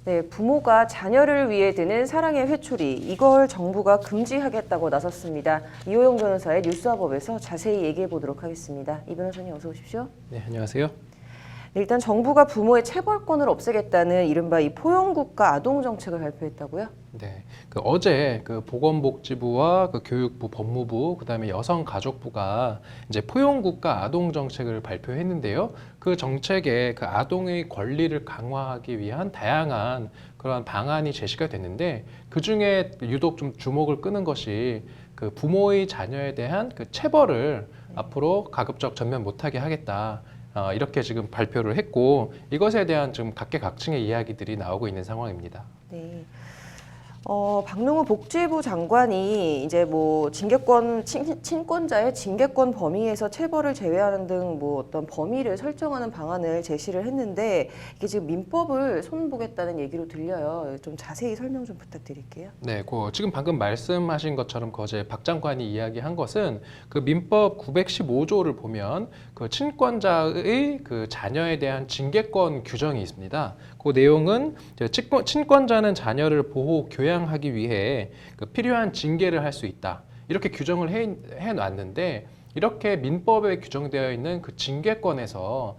네, 부모가 자녀를 위해 드는 사랑의 회초리, 이걸 정부가 금지하겠다고 나섰습니다. 이호영 변호사의 뉴스와법에서 자세히 얘기해 보도록 하겠습니다. 이 변호사님 어서 오십시오. 네, 안녕하세요. 일단 정부가 부모의 체벌권을 없애겠다는 이른바 이 포용국가 아동정책을 발표했다고요? 네, 어제 보건복지부와 교육부, 법무부, 그다음에 여성가족부가 이제 포용국가 아동정책을 발표했는데요. 그 정책에 아동의 권리를 강화하기 위한 다양한 그러한 방안이 제시가 됐는데 그 중에 유독 좀 주목을 끄는 것이 부모의 자녀에 대한 체벌을 앞으로 가급적 전면 못하게 하겠다. 이렇게 지금 발표를 했고 이것에 대한 좀 각계각층의 이야기들이 나오고 있는 상황입니다. 네. 박능후 복지부 장관이 이제 뭐 친권자의 징계권 범위에서 체벌을 제외하는 등 뭐 어떤 범위를 설정하는 방안을 제시를 했는데 이게 지금 민법을 손보겠다는 얘기로 들려요. 좀 자세히 설명 좀 부탁드릴게요. 네, 지금 방금 말씀하신 것처럼 어제 박 장관이 이야기한 것은 민법 915조를 보면 친권자의 자녀에 대한 징계권 규정이 있습니다. 그 내용은 친권자는 자녀를 보호, 교양하기 위해 필요한 징계를 할 수 있다. 이렇게 규정을 해놨는데 이렇게 민법에 규정되어 있는 징계권에서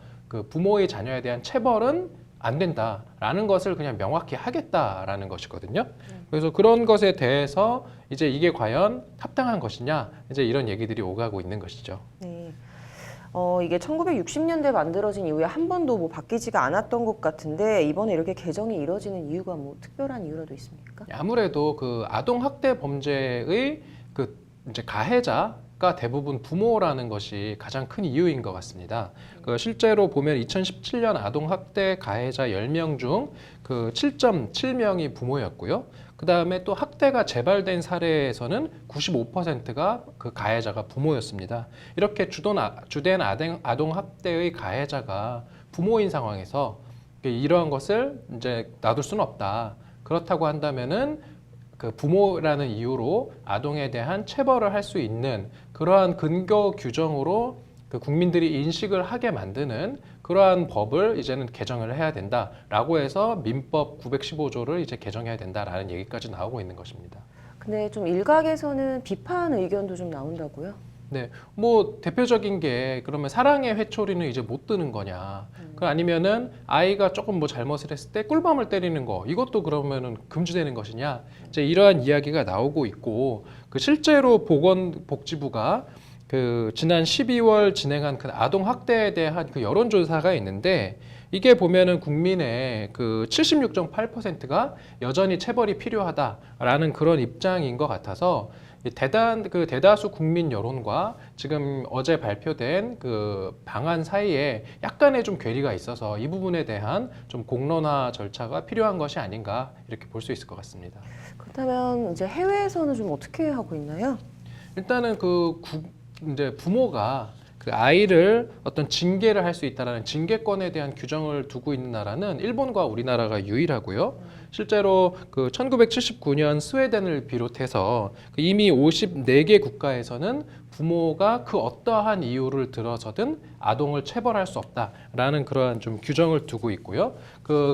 부모의 자녀에 대한 체벌은 안 된다라는 것을 그냥 명확히 하겠다라는 것이거든요. 그래서 그런 것에 대해서 이제 이게 과연 합당한 것이냐 이제 이런 얘기들이 오가고 있는 것이죠. 네. 이게 1960년대 만들어진 이후에 한 번도 뭐 바뀌지가 않았던 것 같은데 이번에 이렇게 개정이 이뤄지는 이유가 뭐 특별한 이유라도 있습니까? 아무래도 아동 학대 범죄의 이제 가해자가 대부분 부모라는 것이 가장 큰 이유인 것 같습니다. 실제로 보면 2017년 아동 학대 가해자 10명 중 7.7명이 부모였고요. 그 다음에 또 학대가 재발된 사례에서는 95%가 가해자가 부모였습니다. 이렇게 주된 아동 학대의 가해자가 부모인 상황에서 이러한 것을 이제 놔둘 수는 없다. 그렇다고 한다면은 부모라는 이유로 아동에 대한 체벌을 할 수 있는 그러한 근거 규정으로 국민들이 인식을 하게 만드는 그러한 법을 이제는 개정을 해야 된다라고 해서 민법 915조를 이제 개정해야 된다라는 얘기까지 나오고 있는 것입니다. 근데 좀 일각에서는 비판 의견도 좀 나온다고요? 네, 뭐 대표적인 게 그러면 사랑의 회초리는 이제 못 드는 거냐? 아니면은 아이가 조금 뭐 잘못을 했을 때 꿀밤을 때리는 거 이것도 그러면은 금지되는 것이냐? 이제 이러한 이야기가 나오고 있고 실제로 보건복지부가 지난 12월 진행한 아동 학대에 대한 여론조사가 있는데 이게 보면은 국민의 76.8%가 여전히 체벌이 필요하다라는 그런 입장인 것 같아서 대다수 국민 여론과 지금 어제 발표된 방안 사이에 약간의 좀 괴리가 있어서 이 부분에 대한 좀 공론화 절차가 필요한 것이 아닌가 이렇게 볼 수 있을 것 같습니다. 그렇다면 이제 해외에서는 좀 어떻게 하고 있나요? 일단은 이제 부모가 아이를 어떤 징계를 할 수 있다라는 징계권에 대한 규정을 두고 있는 나라는 일본과 우리나라가 유일하고요. 실제로 1979년 스웨덴을 비롯해서 이미 54개 국가에서는 부모가 어떠한 이유를 들어서든 아동을 체벌할 수 없다라는 그러한 좀 규정을 두고 있고요.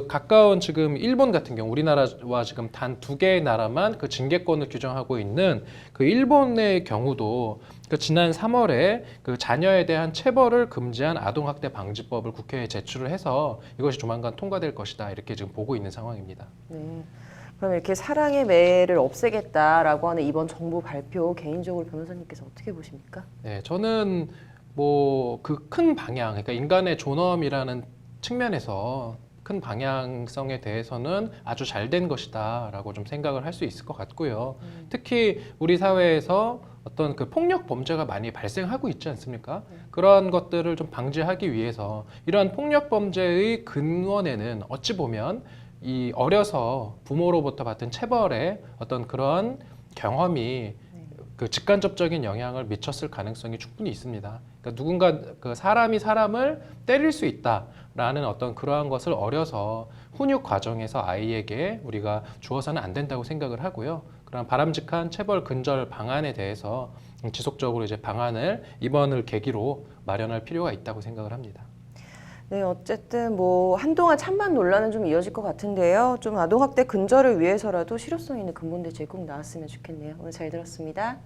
가까운 지금 일본 같은 경우 우리나라와 지금 단 2개의 나라만 징계권을 규정하고 있는 일본의 경우도 지난 3월에 자녀에 대한 체벌을 금지한 아동학대 방지법을 국회에 제출을 해서 이것이 조만간 통과될 것이다 이렇게 지금 보고 있는 상황입니다. 네. 그럼 이렇게 사랑의 매를 없애겠다라고 하는 이번 정부 발표 개인적으로 변호사님께서 어떻게 보십니까? 네, 저는 뭐 큰 방향, 그러니까 인간의 존엄이라는 측면에서 큰 방향성에 대해서는 아주 잘 된 것이다라고 좀 생각을 할 수 있을 것 같고요. 특히 우리 사회에서 어떤 폭력 범죄가 많이 발생하고 있지 않습니까? 그러한 것들을 좀 방지하기 위해서 이러한 폭력 범죄의 근원에는 어찌 보면 이 어려서 부모로부터 받은 체벌의 어떤 그런 경험이 직간접적인 영향을 미쳤을 가능성이 충분히 있습니다. 그러니까 누군가 사람이 사람을 때릴 수 있다라는 어떤 그러한 것을 어려서 훈육 과정에서 아이에게 우리가 주어서는 안 된다고 생각을 하고요. 그런 바람직한 체벌 근절 방안에 대해서 지속적으로 이제 방안을 이번을 계기로 마련할 필요가 있다고 생각을 합니다. 네, 어쨌든 뭐 한동안 찬반 논란은 좀 이어질 것 같은데요. 좀 아동학대 근절을 위해서라도 실효성 있는 근본대 제꼭 나왔으면 좋겠네요. 오늘 잘 들었습니다.